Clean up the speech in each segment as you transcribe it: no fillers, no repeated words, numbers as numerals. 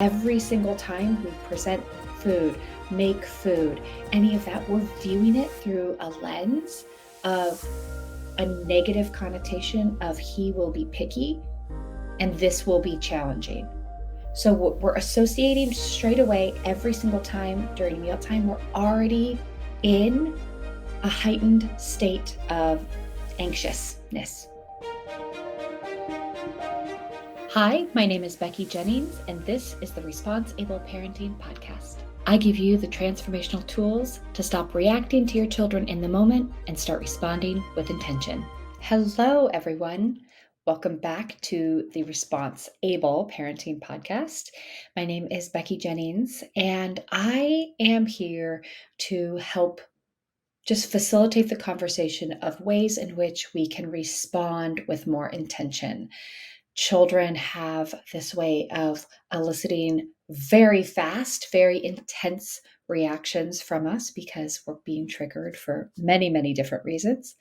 Every single time we present food, make food, any of that, we're viewing it through a lens of a negative connotation of he will be picky and this will be challenging. So we're associating straight away every single time during mealtime. We're already in a heightened state of anxiousness. Hi, my name is Becky Jennings, and this is the Response Able Parenting Podcast. I give you the transformational tools to stop reacting to your children in the moment and start responding with intention. Hello, everyone. Welcome back to the Response Able Parenting Podcast. My name is Becky Jennings, and I am here to help just facilitate the conversation of ways in which we can respond with more intention. Children have this way of eliciting very fast, very intense reactions from us because we're being triggered for many, many different reasons.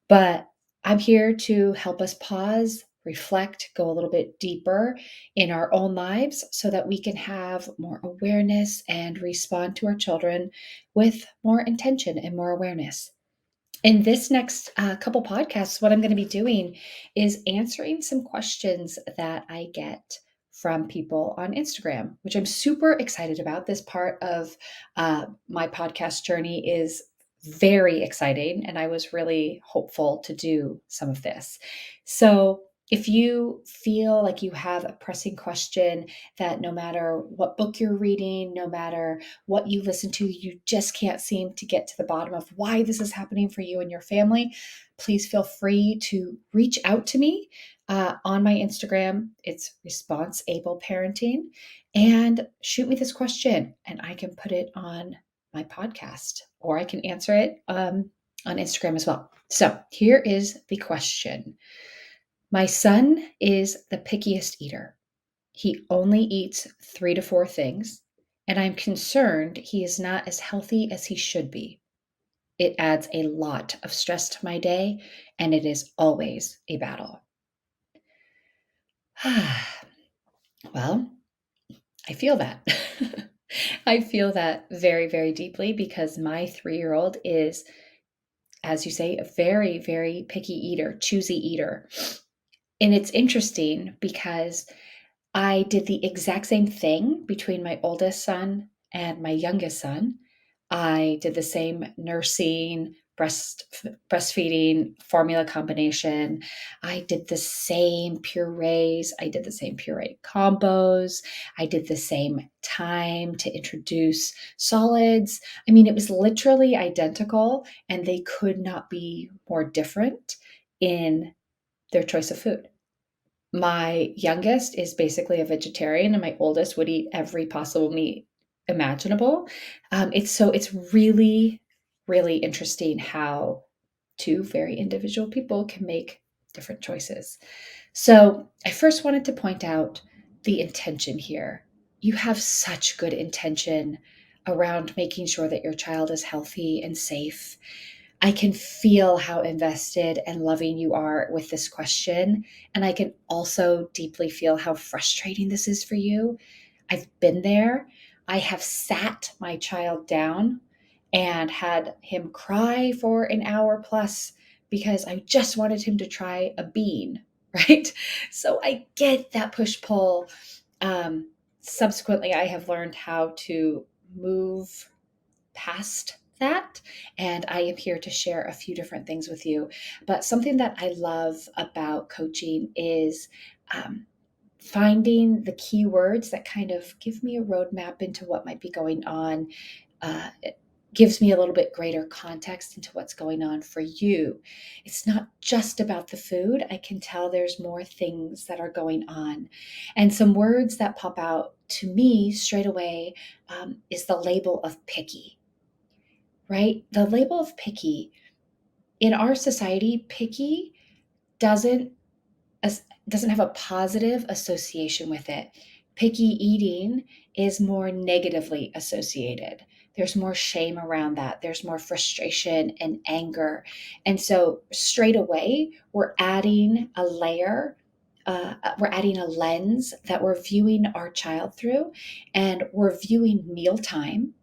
But I'm here to help us pause, reflect, go a little bit deeper in our own lives so that we can have more awareness and respond to our children with more intention and more awareness. In this next couple podcasts, what I'm going to be doing is answering some questions that I get from people on Instagram, which I'm super excited about. This part of my podcast journey is very exciting, and I was really hopeful to do some of this. So, if you feel like you have a pressing question that no matter what book you're reading, no matter what you listen to, you just can't seem to get to the bottom of why this is happening for you and your family, please feel free to reach out to me on my Instagram. It's Response Able Parenting, and shoot me this question, and I can put it on my podcast, or I can answer it on Instagram as well. So here is the question. My son is the pickiest eater. He only eats 3 to 4 things, and I'm concerned he is not as healthy as he should be. It adds a lot of stress to my day, and it is always a battle. Well, I feel that. I feel that very, very deeply because my 3-year-old is, as you say, a very, very picky eater, choosy eater. And it's interesting because I did the exact same thing between my oldest son and my youngest son. I did the same nursing, breastfeeding formula combination. I did the same purees. I did the same puree combos. I did the same time to introduce solids. I mean, it was literally identical, and they could not be more different in their choice of food. My youngest is basically a vegetarian, and my oldest would eat every possible meat imaginable. It's really, really interesting how two very individual people can make different choices. So I first wanted to point out the intention here. You have such good intention around making sure that your child is healthy and safe. I can feel how invested and loving you are with this question. And I can also deeply feel how frustrating this is for you. I've been there. I have sat my child down and had him cry for an hour plus because I just wanted him to try a bean, right? So I get that push pull. Subsequently, I have learned how to move past that. And I am here to share a few different things with you. But something that I love about coaching is finding the keywords that kind of give me a roadmap into what might be going on. It gives me a little bit greater context into what's going on for you. It's not just about the food. I can tell there's more things that are going on. And some words that pop out to me straight away is the label of picky, right? The label of picky in our society, picky doesn't doesn't have a positive association with it. Picky eating is more negatively associated. There's more shame around that. There's more frustration and anger. And so straight away, we're adding a layer we're adding a lens that we're viewing our child through, and we're viewing mealtime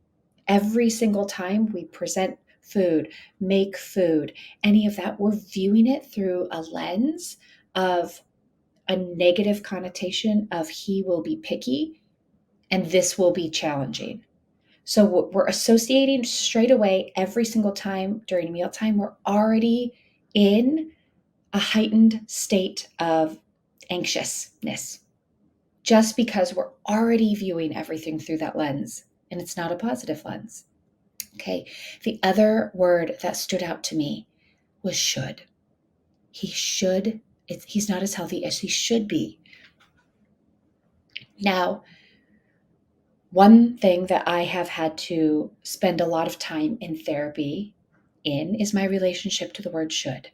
every single time we present food, make food, any of that. We're viewing it through a lens of a negative connotation of he will be picky and this will be challenging. So we're associating straight away every single time during mealtime. We're already in a heightened state of anxiousness just because we're already viewing everything through that lens, and it's not a positive lens. Okay. The other word that stood out to me was should. He's not as healthy as he should be. Now, one thing that I have had to spend a lot of time in therapy in is my relationship to the word should.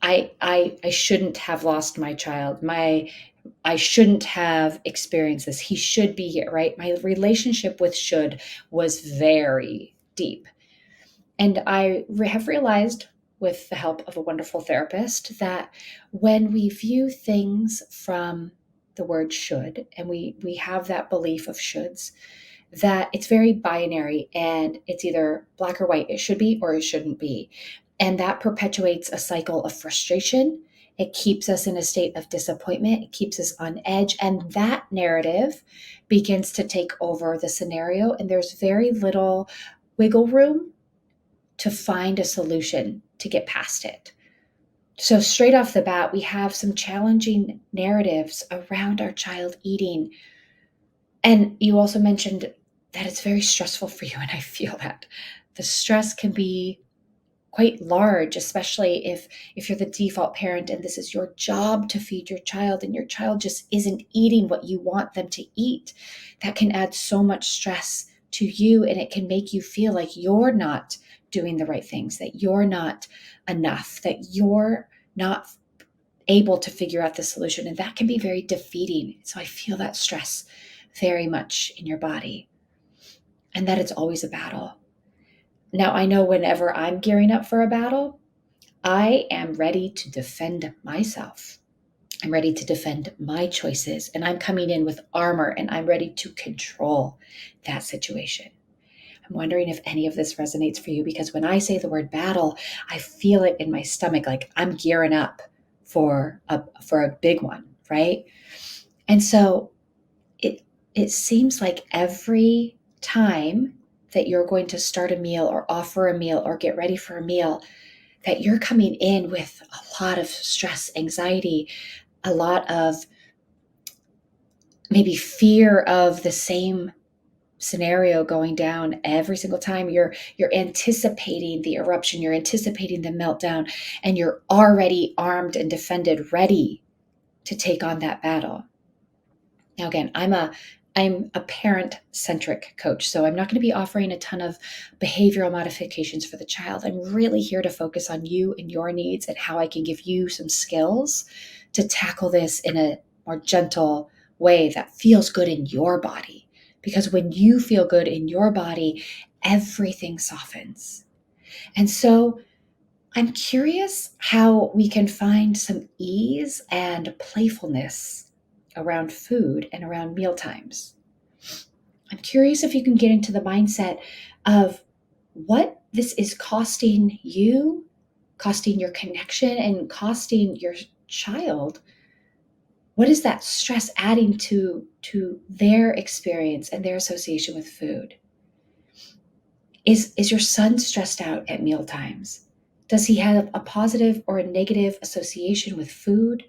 I shouldn't have lost my child. I shouldn't have experienced this. He should be here, right? My relationship with should was very deep. And I have realized, with the help of a wonderful therapist, that when we view things from the word should, and we have that belief of shoulds, that it's very binary and it's either black or white. It should be or it shouldn't be. And that perpetuates a cycle of frustration. It keeps us in a state of disappointment. It keeps us on edge. And that narrative begins to take over the scenario. And there's very little wiggle room to find a solution to get past it. So, straight off the bat, we have some challenging narratives around our child eating. And you also mentioned that it's very stressful for you. And I feel that the stress can be quite large, especially if you're the default parent and this is your job to feed your child and your child just isn't eating what you want them to eat. That can add so much stress to you, and it can make you feel like you're not doing the right things, that you're not enough, that you're not able to figure out the solution. And that can be very defeating. So I feel that stress very much in your body, and that it's always a battle. Now, I know whenever I'm gearing up for a battle, I am ready to defend myself. I'm ready to defend my choices, and I'm coming in with armor, and I'm ready to control that situation. I'm wondering if any of this resonates for you, because when I say the word battle, I feel it in my stomach, like I'm gearing up for a big one, right? And so it seems like every time that you're going to start a meal or offer a meal or get ready for a meal, that you're coming in with a lot of stress, anxiety, a lot of maybe fear of the same scenario going down every single time. You're anticipating the eruption, you're anticipating the meltdown, and you're already armed and defended, ready to take on that battle. Now, again, I'm a parent-centric coach, so I'm not going to be offering a ton of behavioral modifications for the child. I'm really here to focus on you and your needs and how I can give you some skills to tackle this in a more gentle way that feels good in your body. Because when you feel good in your body, everything softens. And so I'm curious how we can find some ease and playfulness around food and around meal times. I'm curious if you can get into the mindset of what this is costing you, costing your connection, and costing your child. What is that stress adding to their experience and their association with food? Is your son stressed out at meal times? Does he have a positive or a negative association with food,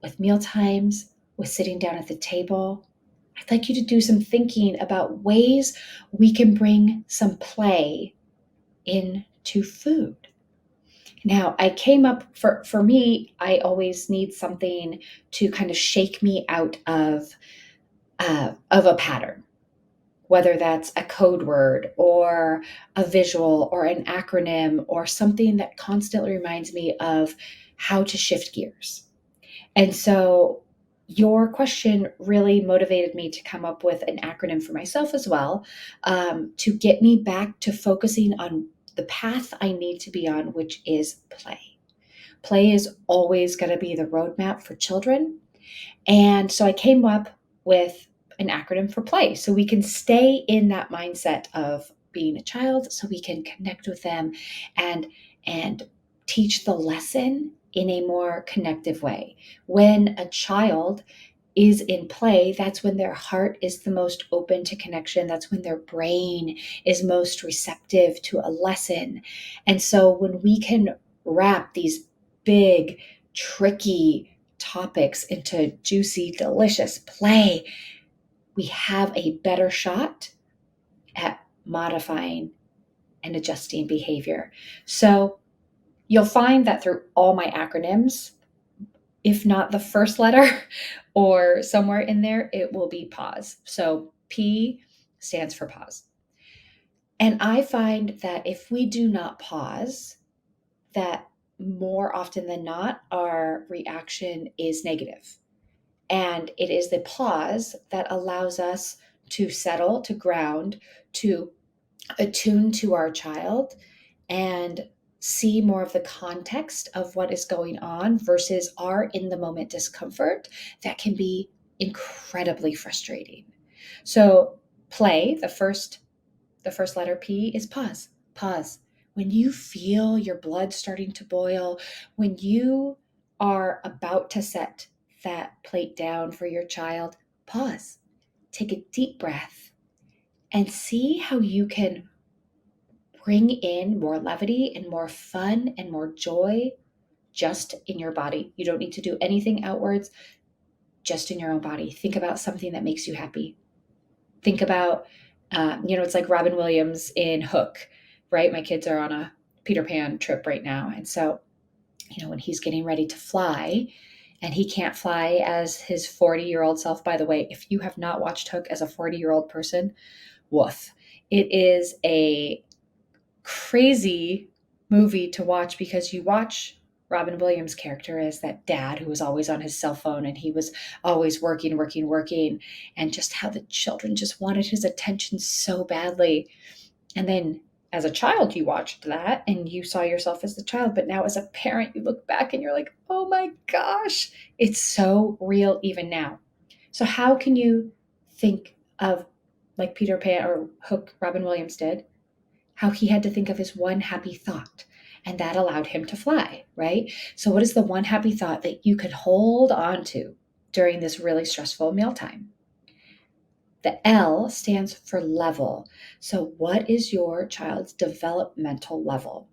with meal times, with sitting down at the table? I'd like you to do some thinking about ways we can bring some play into food. Now, I came up for me, I always need something to kind of shake me out of a pattern, whether that's a code word or a visual or an acronym or something that constantly reminds me of how to shift gears. And so your question really motivated me to come up with an acronym for myself as well, to get me back to focusing on the path I need to be on, which is play. Play is always going to be the roadmap for children. And so I came up with an acronym for play so we can stay in that mindset of being a child, so we can connect with them and teach the lesson in a more connective way. When a child is in play, that's when their heart is the most open to connection. That's when their brain is most receptive to a lesson. And so when we can wrap these big, tricky topics into juicy, delicious play, we have a better shot at modifying and adjusting behavior. So you'll find that through all my acronyms, if not the first letter or somewhere in there, it will be pause. So P stands for pause. And I find that if we do not pause, that more often than not, our reaction is negative. And it is the pause that allows us to settle, to ground, to attune to our child and see more of the context of what is going on versus our in the moment discomfort that can be incredibly frustrating. So play, the first letter P is pause. Pause. When you feel your blood starting to boil, when you are about to set that plate down for your child, pause. Take a deep breath and see how you can bring in more levity and more fun and more joy just in your body. You don't need to do anything outwards, just in your own body. Think about something that makes you happy. Think about, it's like Robin Williams in Hook, right? My kids are on a Peter Pan trip right now. And so, when he's getting ready to fly, and he can't fly as his 40-year-old self. By the way, if you have not watched Hook as a 40-year-old person, woof. It is a crazy movie to watch because you watch Robin Williams' character as that dad who was always on his cell phone and he was always working, and just how the children just wanted his attention so badly. And then as a child, you watched that and you saw yourself as the child. But now as a parent, you look back and you're like, oh my gosh, it's so real even now. So how can you think of, like Peter Pan or Hook, Robin Williams did, how he had to think of his one happy thought, and that allowed him to fly, right? So what is the one happy thought that you could hold on to during this really stressful mealtime? The L stands for level. So what is your child's developmental level?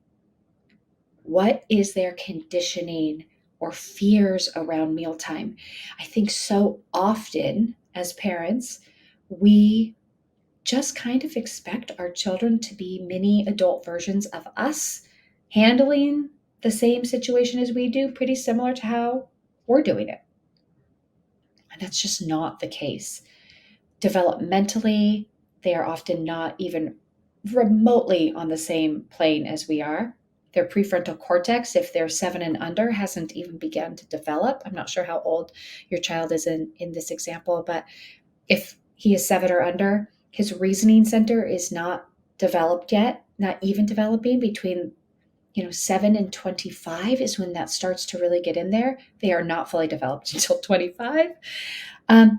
What is their conditioning or fears around mealtime? I think so often as parents, we just kind of expect our children to be mini adult versions of us, handling the same situation as we do, pretty similar to how we're doing it. And that's just not the case. Developmentally, they are often not even remotely on the same plane as we are. Their prefrontal cortex, if they're 7 and under, hasn't even begun to develop. I'm not sure how old your child is in this example, but if he is 7 or under, his reasoning center is not developed yet, not even developing. Between 7 and 25 is when that starts to really get in there. They are not fully developed until 25. And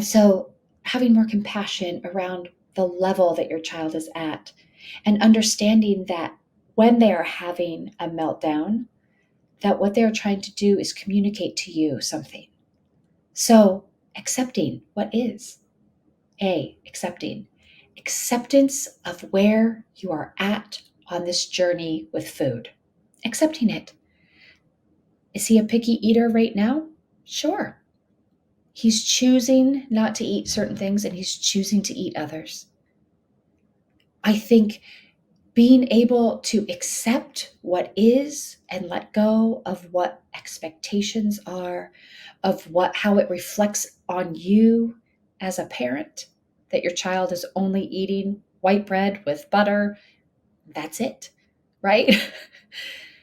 so having more compassion around the level that your child is at, and understanding that when they are having a meltdown, that what they're trying to do is communicate to you something. So accepting what is. Accepting. Acceptance of where you are at on this journey with food. Accepting it. Is he a picky eater right now? Sure. He's choosing not to eat certain things and he's choosing to eat others. I think being able to accept what is and let go of what expectations are, of how it reflects on you as a parent, that your child is only eating white bread with butter, that's it, right?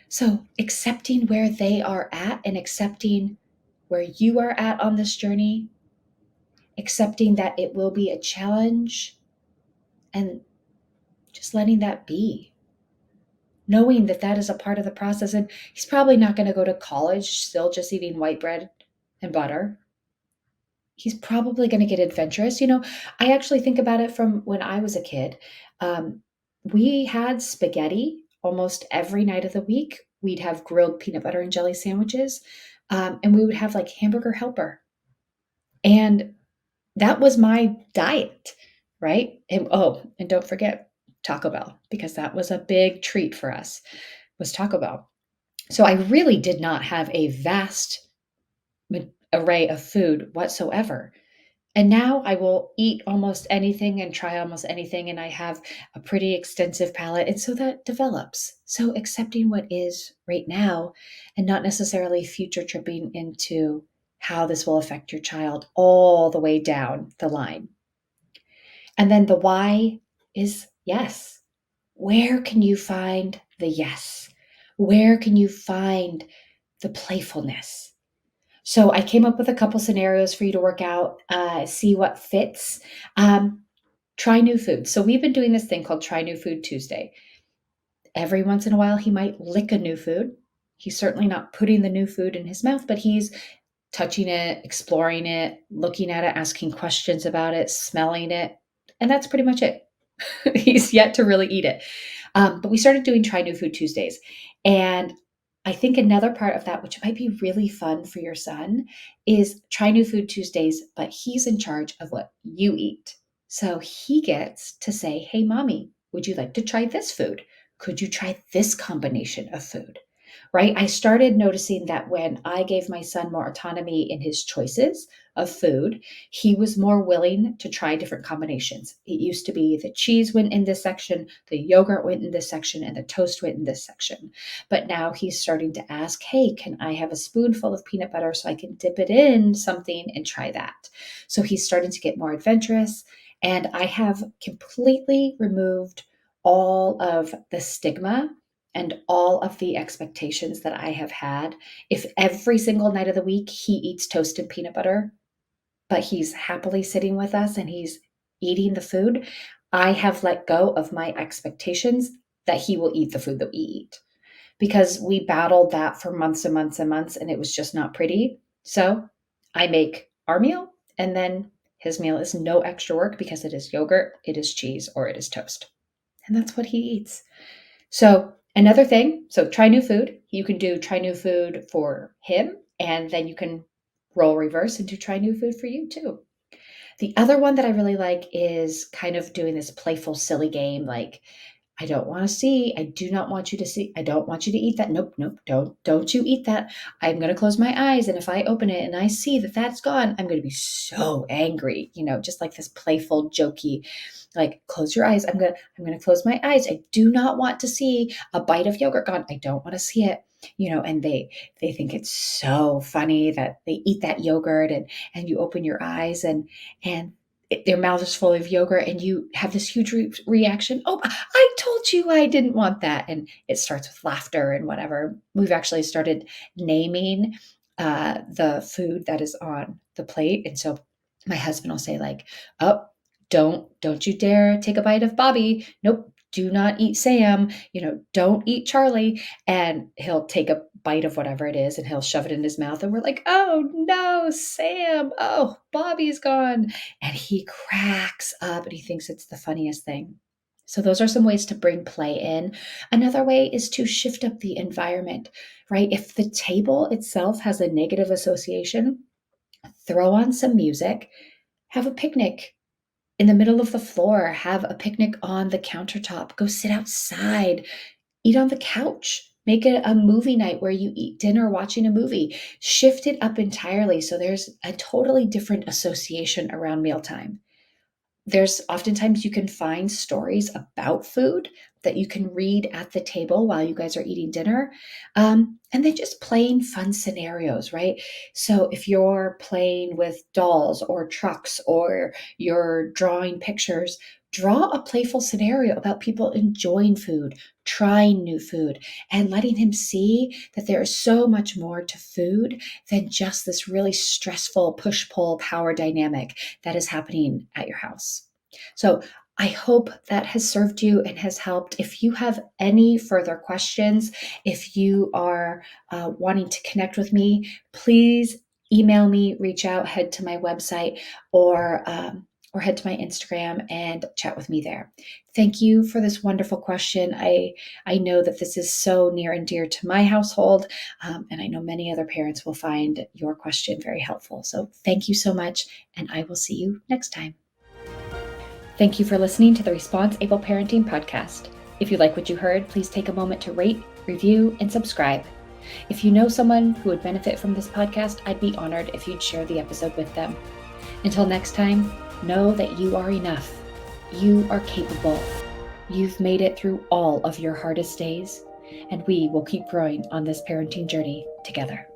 So accepting where they are at and accepting where you are at on this journey, accepting that it will be a challenge, and just letting that be. knowing that that is a part of the process. And he's probably not going to go to college still just eating white bread and butter. He's probably going to get adventurous. I actually think about it from when I was a kid. Um, we had spaghetti almost every night of the week. We'd have grilled peanut butter and jelly sandwiches, and we would have like hamburger helper. And that was my diet, right? And don't forget Taco Bell, because that was a big treat for us, was Taco Bell. So I really did not have a vast array of food whatsoever. And now I will eat almost anything and try almost anything, and I have a pretty extensive palate. And so that develops. So accepting what is right now and not necessarily future tripping into how this will affect your child all the way down the line. And then the why is yes. Where can you find the yes? Where can you find the playfulness? So I came up with a couple scenarios for you to work out, see what fits. Try new food. So we've been doing this thing called Try New Food Tuesday. Every once in a while, he might lick a new food. He's certainly not putting the new food in his mouth, but he's touching it, exploring it, looking at it, asking questions about it, smelling it. And that's pretty much it. He's yet to really eat it. But we started doing Try New Food Tuesdays. And I think another part of that, which might be really fun for your son, is Try New Food Tuesdays, but he's in charge of what you eat. So he gets to say, hey, mommy, would you like to try this food? Could you try this combination of food? Right? I started noticing that when I gave my son more autonomy in his choices of food, he was more willing to try different combinations. It used to be the cheese went in this section, the yogurt went in this section, and the toast went in this section. But now he's starting to ask, hey, can I have a spoonful of peanut butter so I can dip it in something and try that? So he's starting to get more adventurous. And I have completely removed all of the stigma and all of the expectations that I have had. If every single night of the week he eats toasted peanut butter, but he's happily sitting with us and he's eating the food, I have let go of my expectations that he will eat the food that we eat, because we battled that for months and months and months, and it was just not pretty. So I make our meal, and then his meal is no extra work because it is yogurt, it is cheese, or it is toast. And that's what he eats. So another thing, so try new food. You can do try new food for him, and then you can roll reverse and do try new food for you too. The other one that I really like is kind of doing this playful, silly game like, I don't want to see. I do not want you to see. I don't want you to eat that. Nope, nope, don't you eat that. I'm going to close my eyes, and if I open it and I see that that's gone, I'm going to be so angry, just like this playful, jokey, like, close your eyes. I'm going to close my eyes. I do not want to see a bite of yogurt gone. I don't want to see it. And they think it's so funny that they eat that yogurt, and you open your eyes, and their mouth is full of yogurt, and you have this huge reaction. Oh, I told you I didn't want that. And it starts with laughter and whatever. We've actually started naming the food that is on the plate. And so my husband will say like, oh, don't you dare take a bite of Bobby. Nope. Do not eat Sam, don't eat Charlie. And he'll take a bite of whatever it is and he'll shove it in his mouth. And we're like, oh no, Sam. Oh, Bobby's gone. And he cracks up and he thinks it's the funniest thing. So those are some ways to bring play in. Another way is to shift up the environment, right? If the table itself has a negative association, throw on some music, have a picnic in the middle of the floor, have a picnic on the countertop, go sit outside, eat on the couch. Make it a movie night where you eat dinner watching a movie. Shift it up entirely so there's a totally different association around mealtime. There's oftentimes you can find stories about food that you can read at the table while you guys are eating dinner. And then just playing fun scenarios, right? So if you're playing with dolls or trucks or you're drawing pictures, draw a playful scenario about people enjoying food, trying new food, and letting him see that there is so much more to food than just this really stressful push pull power dynamic that is happening at your house. So I hope that has served you and has helped. If you have any further questions, if you are wanting to connect with me, please email me, reach out, head to my website, or head to my Instagram and chat with me there. Thank you for this wonderful question. I know that this is so near and dear to my household, and I know many other parents will find your question very helpful. So thank you so much, and I will see you next time. Thank you for listening to the Response Able Parenting Podcast. If you like what you heard, please take a moment to rate, review, and subscribe. If you know someone who would benefit from this podcast, I'd be honored if you'd share the episode with them. Until next time, know that you are enough. You are capable. You've made it through all of your hardest days, and we will keep growing on this parenting journey together.